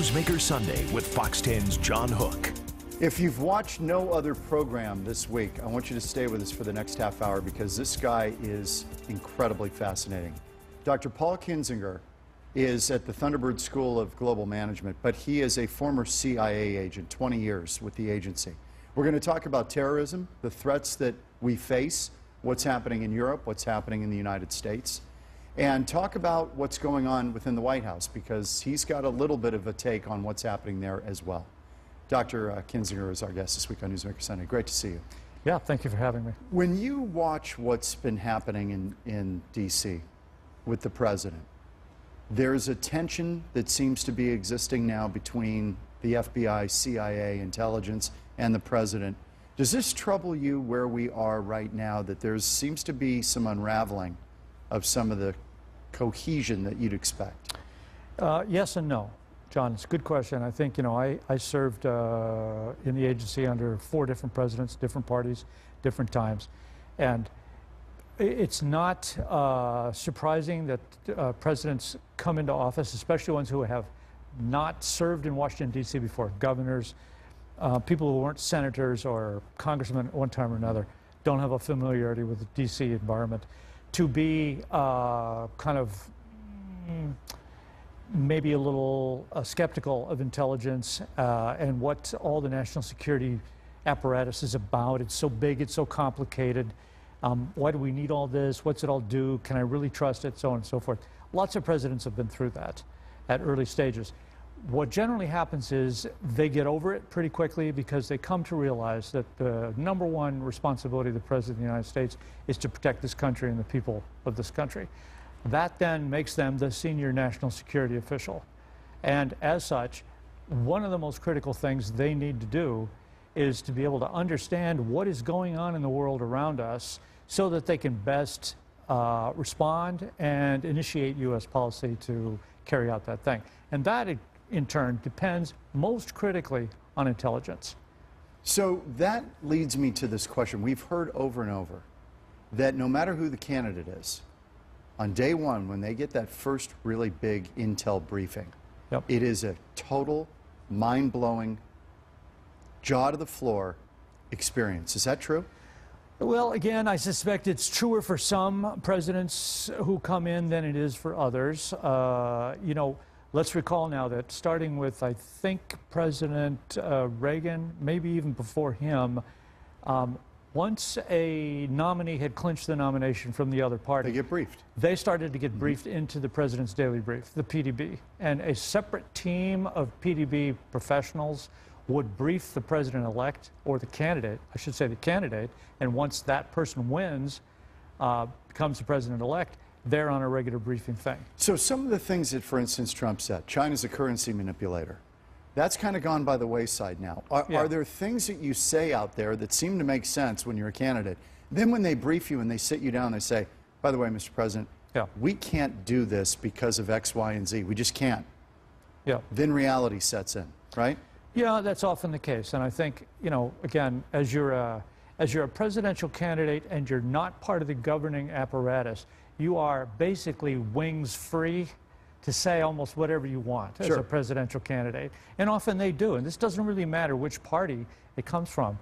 Newsmaker Sunday with Fox 10's John Hook. If you've watched no other program this week, I want you to stay with us for the next half hour because this guy is incredibly fascinating. Dr. Paul Kinsinger is at the Thunderbird School of Global Management, but he is a former CIA agent, 20 years with the agency. We're going to talk about terrorism, the threats that we face, what's happening in Europe, what's happening in the United States, and talk about what's going on within the White House because he's got a little bit of a take on what's happening there as well. Dr. Kinsinger is our guest this week on Newsmaker Sunday. Great to see you. Yeah, thank you for having me. When you watch what's been happening in D.C. with the president, there's a tension that seems to be existing now between the FBI, CIA, intelligence, and the president. Does this trouble you where we are right now, that there seems to be some unraveling of some of the cohesion that you'd expect? Yes and no. John, it's a good question. I think, I served in the agency under 4 different presidents, different parties, different times. And it's not surprising that presidents come into office, especially ones who have not served in Washington, D.C. before, governors, people who weren't senators or congressmen at one time or another, don't have a familiarity with the D.C. environment, to be kind of maybe a little skeptical of intelligence and what all the national security apparatus is about. It's so big, it's so complicated. Why do we need all this? What's it all do? Can I really trust it? So on and so forth. Lots of presidents have been through that at early stages. What generally happens is they get over it pretty quickly because they come to realize that the #1 responsibility of the President of the United States is to protect this country and the people of this country. That then makes them the senior national security official. And as such, one of the most critical things they need to do is to be able to understand what is going on in the world around us so that they can best respond and initiate U.S. policy to carry out that thing. And that, in turn, depends most critically on intelligence. So that leads me to this question. We've heard over and over that no matter who the candidate is, on day one, when they get that first really big intel briefing, it is a total, mind-blowing, jaw-to-the-floor experience. Is that true? Well, again, I suspect it's truer for some presidents who come in than it is for others. Let's recall now that starting with, I think, President Reagan, maybe even before him, once a nominee had clinched the nomination from the other party, they get briefed. They started to get briefed into the President's Daily Brief, the PDB. And a separate team of PDB professionals would brief the President-elect, or the candidate, I should say the candidate, and once that person wins, becomes the President-elect, they're on a regular briefing thing. So some of the things that, for instance, Trump said, China's a currency manipulator, that's kind of gone by the wayside now. Are there things that you say out there that seem to make sense when you're a candidate? Then when they brief you and they sit you down, they say, by the way, Mr. President, we can't do this because of X, Y, and Z. We just can't. Then reality sets in, right? Yeah, that's often the case. And I think, again, as you're a presidential candidate and you're not part of the governing apparatus, you are basically wings free to say almost whatever you want as a presidential candidate. And often they do. And this doesn't really matter which party it comes from.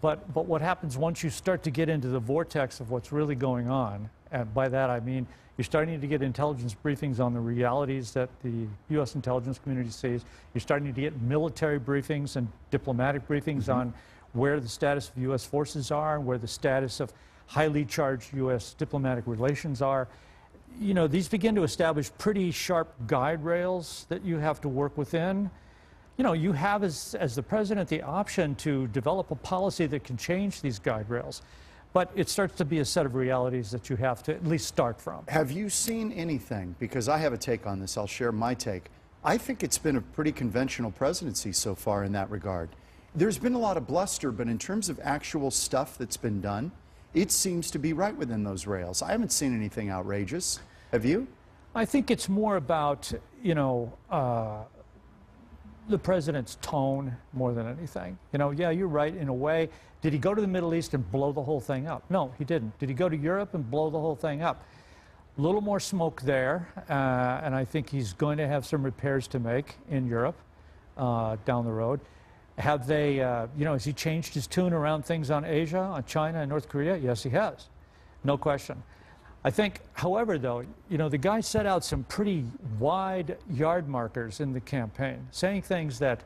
But what happens once you start to get into the vortex of what's really going on, and by that I mean you're starting to get intelligence briefings on the realities that the U.S. intelligence community sees. You're starting to get military briefings and diplomatic briefings on where the status of U.S. forces are, where the status of highly charged U.S. diplomatic relations are. These begin to establish pretty sharp guide rails that you have to work within. You have, as the president, the option to develop a policy that can change these guide rails. But it starts to be a set of realities that you have to at least start from. Have you seen anything? Because I have a take on this. I'll share my take. I think it's been a pretty conventional presidency so far in that regard. There's been a lot of bluster, but in terms of actual stuff that's been done, it seems to be right within those rails. I haven't seen anything outrageous. Have you? I think it's more about, the president's tone more than anything. Yeah, you're right in a way. Did he go to the Middle East and blow the whole thing up? No, he didn't. Did he go to Europe and blow the whole thing up? A little more smoke there, and I think he's going to have some repairs to make in Europe down the road. Have they, you know, has he changed his tune around things on Asia, on China and North Korea? Yes, he has. No question. I think, however, though, you know, the guy set out some pretty wide yard markers in the campaign, saying things that,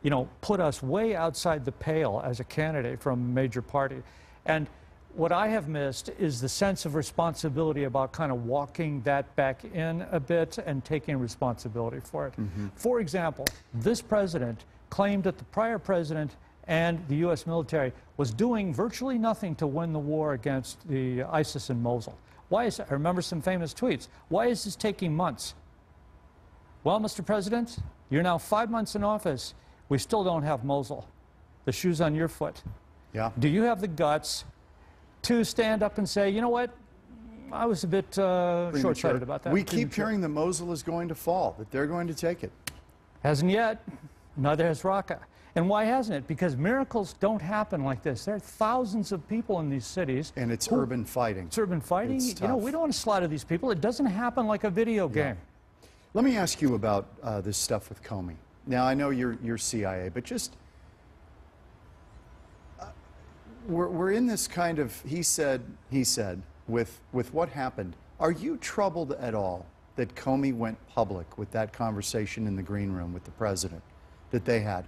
you know, put us way outside the pale as a candidate from a major party. And what I have missed is the sense of responsibility about kind of walking that back in a bit and taking responsibility for it. For example, this president claimed that the prior president and the U.S. military was doing virtually nothing to win the war against the ISIS in Mosul. Why is, I remember some famous tweets. Why is this taking months? Well, Mr. President, you're now 5 months in office. We still don't have Mosul. The shoe's on your foot. Yeah. Do you have the guts to stand up and say, you know what, I was a bit short-sighted about that. We keep hearing that Mosul is going to fall, that they're going to take it. Hasn't yet. Neither has Raqqa. And why hasn't it? Because miracles don't happen like this. There are thousands of people in these cities. And it's urban fighting. It's urban fighting. It's you know, tough. we don't want to slaughter these people. It doesn't happen like a video game. Let me ask you about this stuff with Comey. Now, I know you're CIA, but just, we're in this kind of he said, with what happened. Are you troubled at all that Comey went public with that conversation in the green room with the president that they had?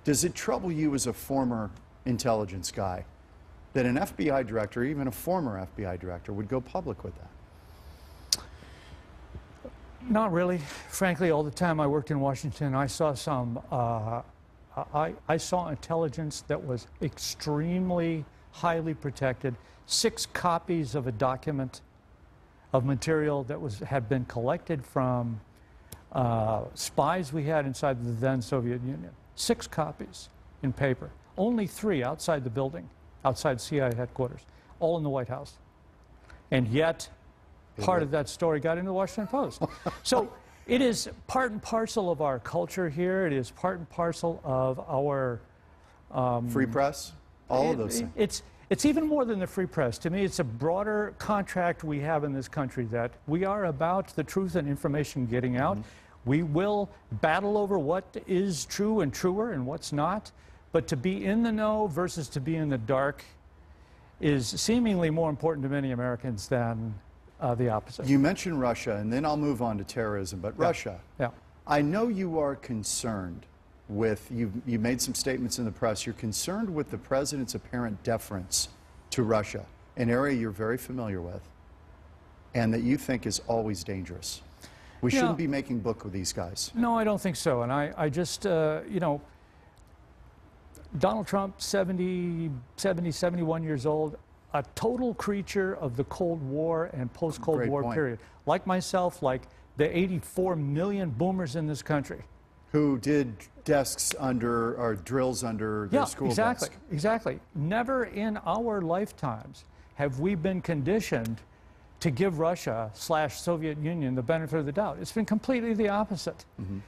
Does it trouble you as a former intelligence guy that an FBI director, even a former FBI director, would go public with that? Not really. Frankly, all the time I worked in Washington, I saw some, I saw intelligence that was extremely highly protected. 6 copies of a document of material that had been collected from spies we had inside the then Soviet Union. 6 copies in paper. Only 3 outside the building, outside CIA headquarters, all in the White House. And yet, part of that story got into the Washington Post. So it is part and parcel of our culture here. It is part and parcel of our... free press? All of those things. It's even more than the free press. To me, it's a broader contract we have in this country that we are about the truth and information getting out. We will battle over what is true and truer and what's not. But to be in the know versus to be in the dark is seemingly more important to many Americans than the opposite. You mentioned Russia, and then I'll move on to terrorism. But Russia, I know you are concerned with, you made some statements in the press, you're concerned with the president's apparent deference to Russia, an area you're very familiar with, and that you think is always dangerous. We shouldn't be making book with these guys. No, I don't think so. And I just, you know, Donald Trump, 71 years old, a total creature of the Cold War and post-Cold War period. Like myself, like the 84 million boomers in this country. Who did desks under, or drills under their school desk. Exactly. Never in our lifetimes have we been conditioned to give Russia / Soviet Union the benefit of the doubt. It's been completely the opposite.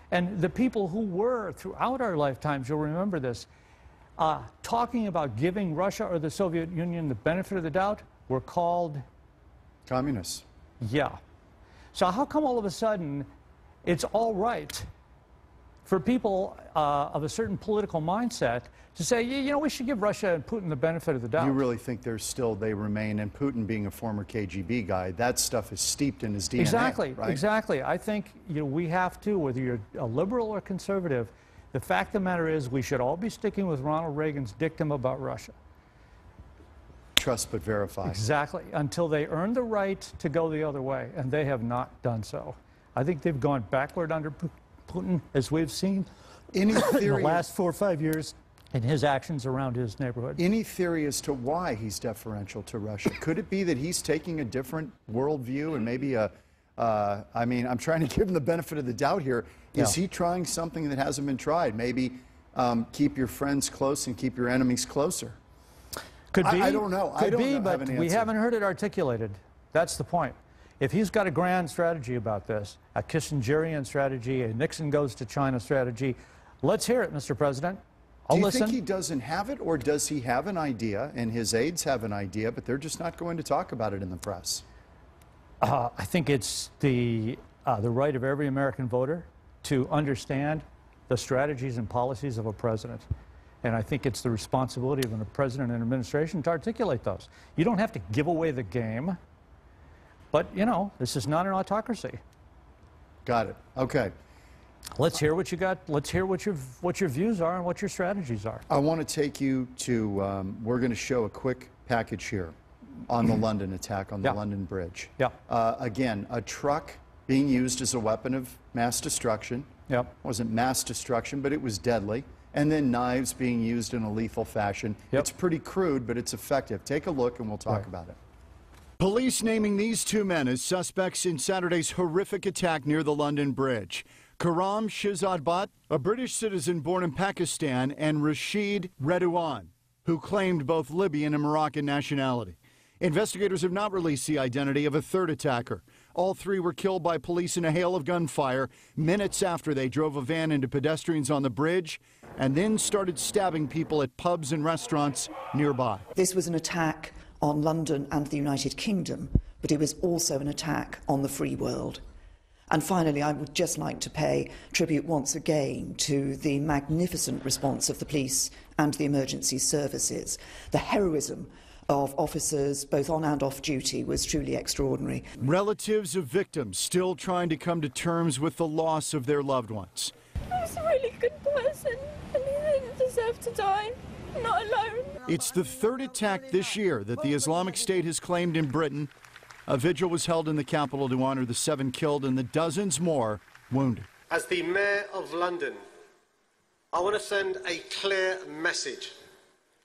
And the people who were, throughout our lifetimes, you'll remember this, talking about giving Russia or the Soviet Union the benefit of the doubt were called... communists. Yeah. So how come all of a sudden it's all right for people of a certain political mindset to say, you know, we should give Russia and Putin the benefit of the doubt? You really think they remain, and Putin being a former KGB guy, that stuff is steeped in his DNA, Exactly, right? exactly. I think, you know, we have to, whether you're a liberal or conservative, the fact of the matter is we should all be sticking with Ronald Reagan's dictum about Russia. Trust but verify. Exactly, until they earn the right to go the other way, and they have not done so. I think they've gone backward under Putin, as we've seen Any theory in the last 4 or 5 years in his actions around his neighborhood. Any theory as to why he's deferential to Russia? Could it be that he's taking a different worldview and maybe I mean, I'm trying to give him the benefit of the doubt here. Is he trying something that hasn't been tried? Maybe keep your friends close and keep your enemies closer. Could be. I don't know. Could be, have but an answer. we haven't heard it articulated. That's the point. If he's got a grand strategy about this, a Kissingerian strategy, a Nixon goes to China strategy, let's hear it, Mr. President. I'll listen. Do you think he doesn't have it, or does he have an idea, and his aides have an idea, but they're just not going to talk about it in the press? I think it's the right of every American voter to understand the strategies and policies of a president. And I think it's the responsibility of a president and administration to articulate those. You don't have to give away the game, but, you know, this is not an autocracy. Got it. Okay. Let's hear what you got. Let's hear what your views are and what your strategies are. I want to take you to, we're going to show a quick package here on the London attack on the London Bridge. Yeah. Again, a truck being used as a weapon of mass destruction. Yeah. It wasn't mass destruction, but it was deadly. And then knives being used in a lethal fashion. Yep. It's pretty crude, but it's effective. Take a look and we'll talk about it. Police naming these two men as suspects in Saturday's horrific attack near the London Bridge. Karam Shahzad, a British citizen born in Pakistan, and Rashid Redouan, who claimed both Libyan and Moroccan nationality. Investigators have not released the identity of a third attacker. All three were killed by police in a hail of gunfire minutes after they drove a van into pedestrians on the bridge and then started stabbing people at pubs and restaurants nearby. This was an attack on London and the United Kingdom, but it was also an attack on the free world. And finally, I would just like to pay tribute once again to the magnificent response of the police and the emergency services. The heroism of officers, both on and off duty, was truly extraordinary. Relatives of victims still trying to come to terms with the loss of their loved ones. He was a really good person, and he didn't deserve to die. Not alone. It's the third attack this year that the Islamic State has claimed in Britain. A vigil was held in the capital to honor the 7 killed and the dozens more wounded. As the Mayor of London, I want to send a clear message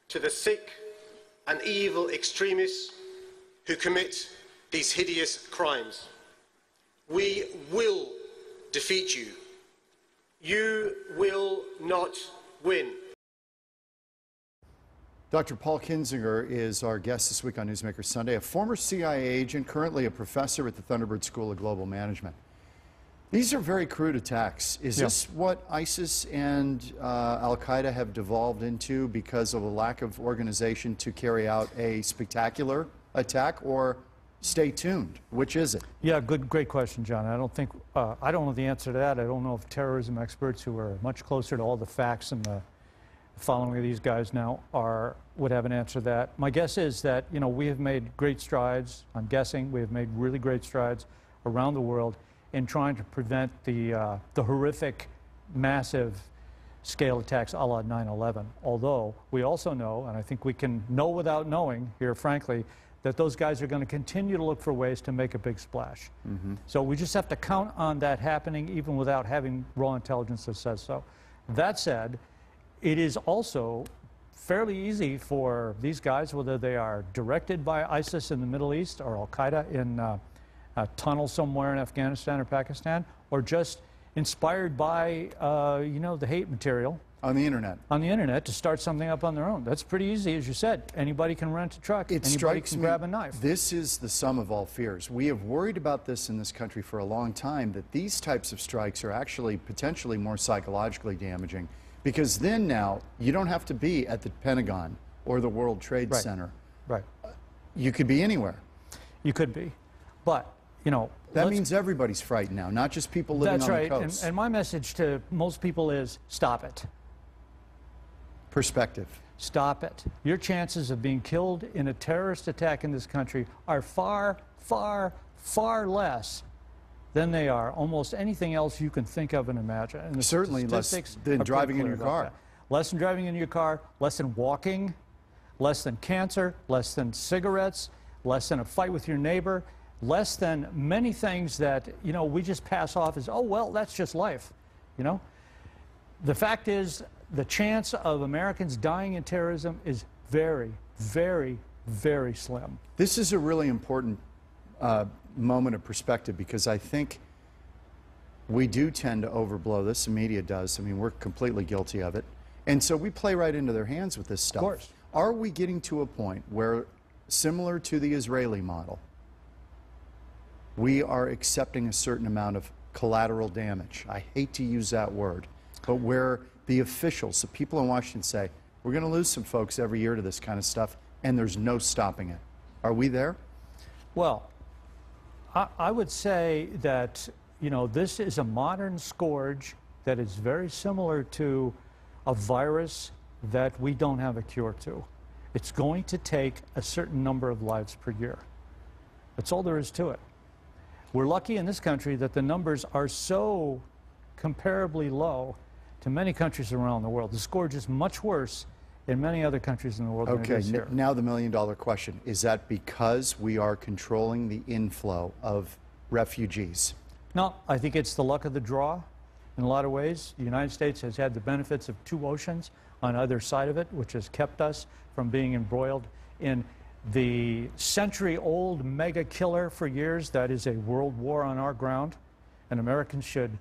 to the sick and evil extremists who commit these hideous crimes. We will defeat you. You will not win. Dr. Paul Kinsinger is our guest this week on Newsmaker Sunday, a former CIA agent, currently a professor at the Thunderbird School of Global Management. These are very crude attacks. Is this what ISIS and Al-Qaeda have devolved into because of a lack of organization to carry out a spectacular attack, or stay tuned? Which is it? Yeah, great question, John. I don't know the answer to that. I don't know if terrorism experts who are much closer to all the facts and the following of these guys now would have an answer to that. My guess is that, you know, we have made great strides. I'm guessing we have made really great strides around the world in trying to prevent the horrific, massive scale attacks a la 9/11. Although we also know, and I think we can know without knowing here, frankly, that those guys are going to continue to look for ways to make a big splash. So we just have to count on that happening even without having raw intelligence that says so. That said, it is also fairly easy for these guys, whether they are directed by ISIS in the Middle East or Al-Qaeda in a tunnel somewhere in Afghanistan or Pakistan, or just inspired by, you know, the hate material. On the internet. On the internet, to start something up on their own. That's pretty easy, as you said. Anybody can rent a truck. Anybody can grab a knife. This is the sum of all fears. We have worried about this in this country for a long time, that these types of strikes are actually potentially more psychologically damaging. Because then now, you don't have to be at the Pentagon or the World Trade Center. Right. You could be anywhere. You could be. But, you know... That means everybody's frightened now, not just people living on the coast. That's right. And my message to most people is, stop it. Perspective. Stop it. Your chances of being killed in a terrorist attack in this country are far, far, far less than they are almost anything else you can think of and imagine. And certainly less than driving in your car. Less than driving in your car, less than walking, less than cancer, less than cigarettes, less than a fight with your neighbor, less than many things that, you know, we just pass off as, oh, well, that's just life, you know? The fact is, the chance of Americans dying in terrorism is very, very, very slim. This is a really important moment of perspective, because I think we do tend to overblow this. The media does. I mean, we're completely guilty of it. And so we play right into their hands with this stuff. Of course. Are we getting to a point where, similar to the Israeli model, we are accepting a certain amount of collateral damage? I hate to use that word, but where the officials, the people in Washington say, we're going to lose some folks every year to this kind of stuff, and there's no stopping it. Are we there? Well, I would say that, you know, this is a modern scourge that is very similar to a virus that we don't have a cure to. It's going to take a certain number of lives per year. That's all there is to it. We're lucky in this country that the numbers are so comparably low to many countries around the world. The scourge is much worse in many other countries in the world than it is here. Now the million-dollar question. Is that because we are controlling the inflow of refugees? No, I think it's the luck of the draw in a lot of ways. The United States has had the benefits of two oceans on either side of it, which has kept us from being embroiled in the century-old mega killer for years that is a world war on our ground. And Americans should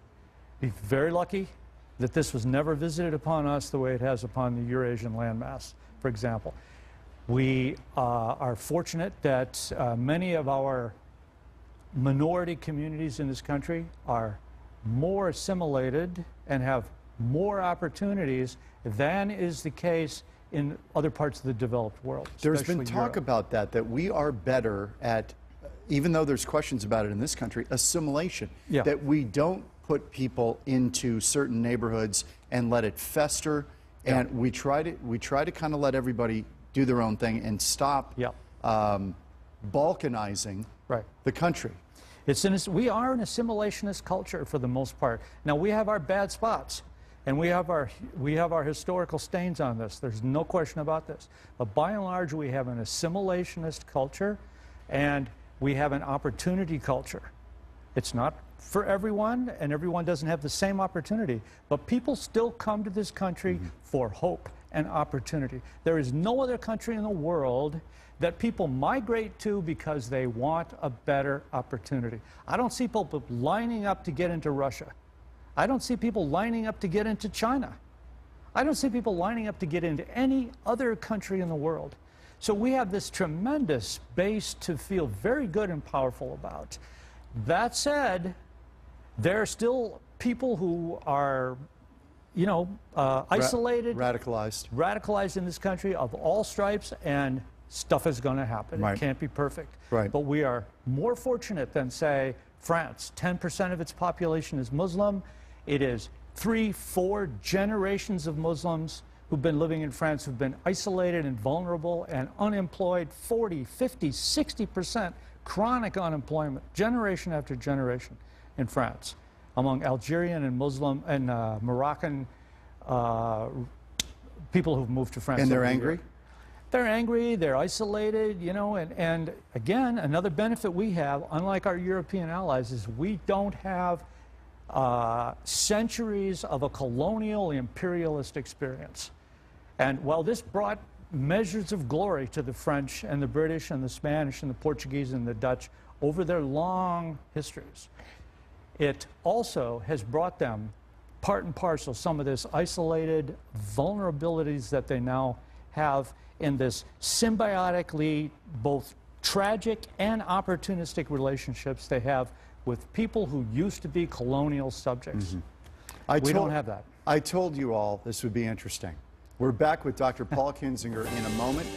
be very lucky that this was never visited upon us the way it has upon the Eurasian landmass, for example. We are fortunate that many of our minority communities in this country are more assimilated and have more opportunities than is the case in other parts of the developed world. There's been talk about that we are better at, even though there's questions about it in this country, assimilation. Yeah. That we don't put people into certain neighborhoods and let it fester, and we try to kind of let everybody do their own thing and stop balkanizing the country. We are an assimilationist culture for the most part. Now we have our bad spots, and we have our historical stains on this. There's no question about this. But by and large, we have an assimilationist culture, and we have an opportunity culture. It's not for everyone, and everyone doesn't have the same opportunity. But people still come to this country for hope and opportunity. There is no other country in the world that people migrate to because they want a better opportunity. I don't see people lining up to get into Russia. I don't see people lining up to get into China. I don't see people lining up to get into any other country in the world. So we have this tremendous base to feel very good and powerful about. That said, there are still people who are, you know, isolated, radicalized in this country of all stripes, and stuff is going to happen. It can't be perfect. But we are more fortunate than, say, France. 10% of its population is Muslim. It is 3-4 generations of Muslims who've been living in France who've been isolated and vulnerable and unemployed. 40, 50, 60% chronic unemployment, generation after generation in France, among Algerian and Muslim and Moroccan people who've moved to France. And they're angry? They're angry, they're isolated, you know, and again, another benefit we have, unlike our European allies, is we don't have centuries of a colonial imperialist experience. And while this brought measures of glory to the French and the British and the Spanish and the Portuguese and the Dutch over their long histories, it also has brought them part and parcel some of this isolated vulnerabilities that they now have in this symbiotically both tragic and opportunistic relationships they have with people who used to be colonial subjects. We don't have that. I told you all this would be interesting. We're back with Dr. Paul Kinsinger in a moment.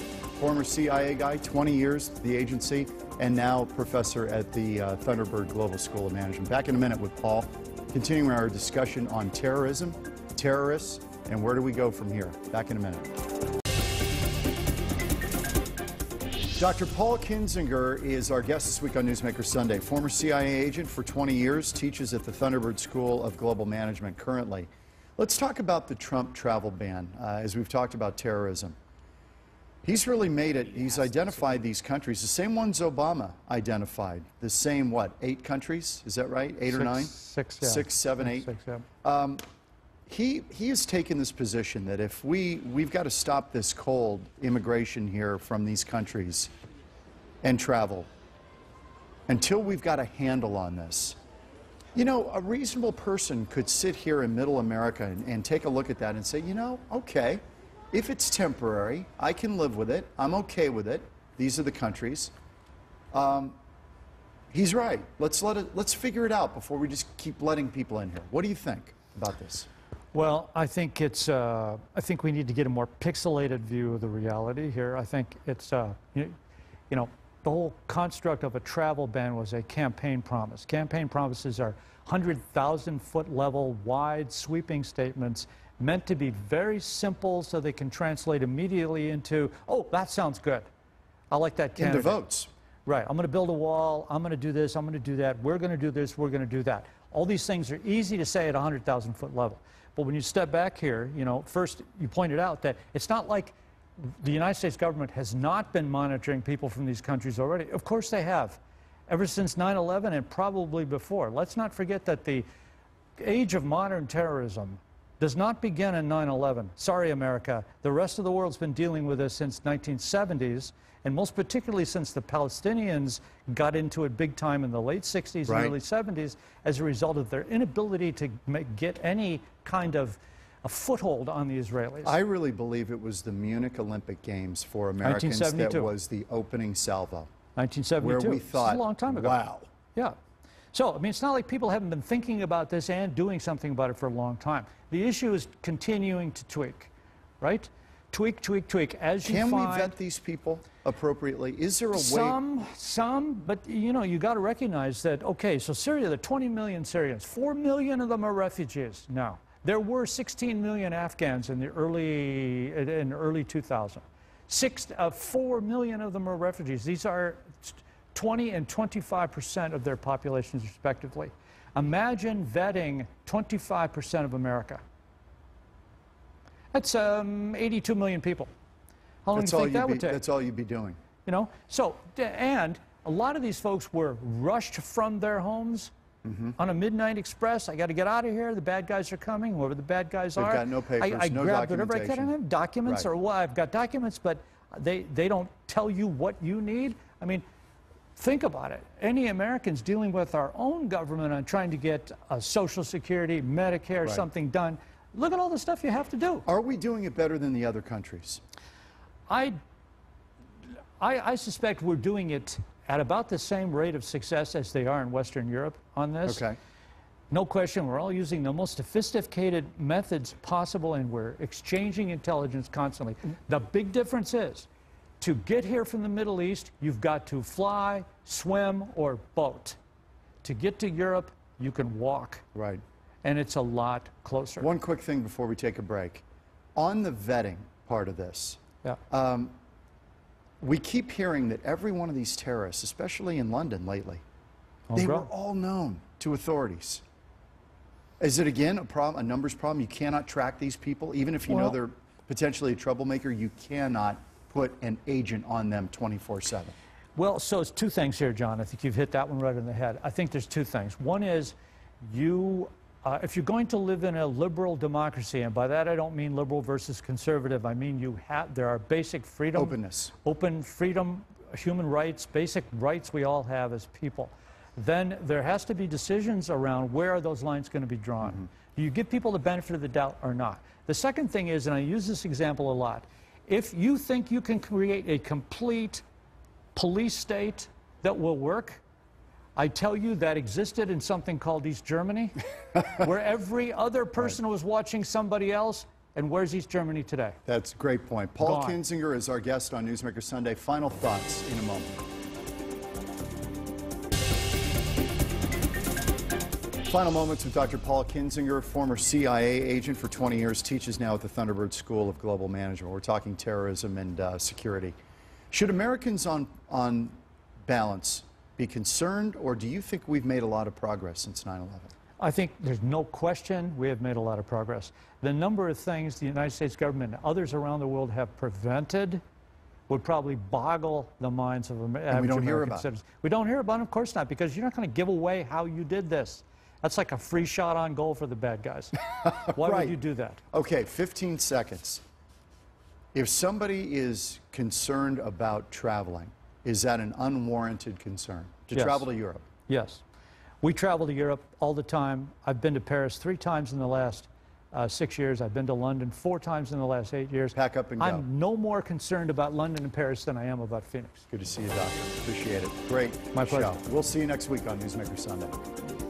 Former CIA guy, 20 years at the agency, and now professor at the Thunderbird Global School of Management. Back in a minute with Paul, continuing our discussion on terrorism, terrorists, and where do we go from here. Back in a minute. Dr. Paul Kinsinger is our guest this week on Newsmaker Sunday. Former CIA agent for 20 years, teaches at the Thunderbird School of Global Management currently. Let's talk about the Trump travel ban, as we've talked about terrorism. He's really made it, he's identified these countries, the same ones Obama identified. The same, what, 8 countries? Is that right? 8 or 9? 6, yeah. 6, 7, 8. 6, yeah. He has taken this position that if we've got to stop this cold immigration here from these countries and travel until we've got a handle on this. You know, a reasonable person could sit here in middle America and take a look at that and say, you know, okay, if it's temporary, I can live with it. I'm okay with it. These are the countries. He's right. Let's figure it out before we just keep letting people in here. What do you think about this? Well, I think it's. I think we need to get a more pixelated view of the reality here. I think it's. You know, the whole construct of a travel ban was a campaign promise. Campaign promises are 100,000-foot level, wide, sweeping statements meant to be very simple so they can translate immediately into, oh, that sounds good. I like that candidate. Into votes. Right. I'm going to build a wall. I'm going to do this. I'm going to do that. We're going to do this. We're going to do that. All these things are easy to say at 100,000-foot level. But when you step back here, you know, first you pointed out that it's not like the United States government has not been monitoring people from these countries already. Of course they have. Ever since 9/11 and probably before. Let's not forget that the age of modern terrorism does not begin in 9/11. Sorry, America. The rest of the world's been dealing with this since 1970s, and most particularly since the Palestinians got into it big time in the late 60s and early 70s as a result of their inability to get any kind of a foothold on the Israelis. I really believe it was the Munich Olympic Games for Americans that was the opening salvo. 1972. Where we thought, a long time ago. Wow. Yeah. So, I mean, it's not like people haven't been thinking about this and doing something about it for a long time. The issue is continuing to tweak, right? Tweak, tweak, tweak. As you find... Can we vet these people appropriately? Is there a way... Some, but, you know, you got to recognize that, okay, so Syria, there are 20 million Syrians. 4 million of them are refugees now. There were 16 million Afghans in the early 2000s. 4 million of them are refugees. These are 20 and 25% of their populations, respectively. Imagine vetting 25% of America. That's 82 million people. How long do you think that would take? That's all you'd be doing. You know, so, and a lot of these folks were rushed from their homes on a midnight express. I got to get out of here. The bad guys are coming, whoever the bad guys are. They've got no papers, I no grabbed whatever I documentation. can. I have documents, or well, I've got documents, but they don't tell you what you need. I mean, think about it. Any Americans dealing with our own government on trying to get Social Security, Medicare, something done, look at all the stuff you have to do. Are we doing it better than the other countries? I suspect we're doing it at about the same rate of success as they are in Western Europe on this. Okay. No question, we're all using the most sophisticated methods possible, and we're exchanging intelligence constantly. The big difference is, to get here from the Middle East, you've got to fly, swim, or boat. To get to Europe, you can walk. Right. And it's a lot closer. One quick thing before we take a break. On the vetting part of this, we keep hearing that every one of these terrorists, especially in London lately, they were all known to authorities. Is it, again, a numbers problem? You cannot track these people? Even if you know they're potentially a troublemaker, you cannot put an agent on them 24/7. Well, so it's two things here, John. I think you've hit that one right in the head. I think there's two things. One is if you're going to live in a liberal democracy, and by that I don't mean liberal versus conservative, I mean there are basic freedom, open freedom, human rights, basic rights we all have as people. Then there has to be decisions around where are those lines going to be drawn. Do you give people the benefit of the doubt or not? The second thing is, and I use this example a lot, if you think you can create a complete police state that will work, I tell you that existed in something called East Germany, where every other person was watching somebody else. And where's East Germany today? That's a great point. Paul Kinsinger is our guest on Newsmaker Sunday. Final thoughts in a moment. Final moments with Dr. Paul Kinsinger, former CIA agent for 20 years, teaches now at the Thunderbird School of Global Management. We're talking terrorism and security. Should Americans on balance be concerned, or do you think we've made a lot of progress since 9/11? I think there's no question we have made a lot of progress. The number of things the United States government and others around the world have prevented would probably boggle the minds of average American citizens. We don't hear about it, of course not, because you're not going to give away how you did this. That's like a free shot on goal for the bad guys. Why would you do that? Okay, 15 seconds. If somebody is concerned about traveling, is that an unwarranted concern to travel to Europe? Yes. We travel to Europe all the time. I've been to Paris 3 times in the last 6 years. I've been to London 4 times in the last 8 years. Pack up and go. I'm no more concerned about London and Paris than I am about Phoenix. Good to see you, Doctor. Appreciate it. Great. My pleasure. We'll see you next week on Newsmaker Sunday.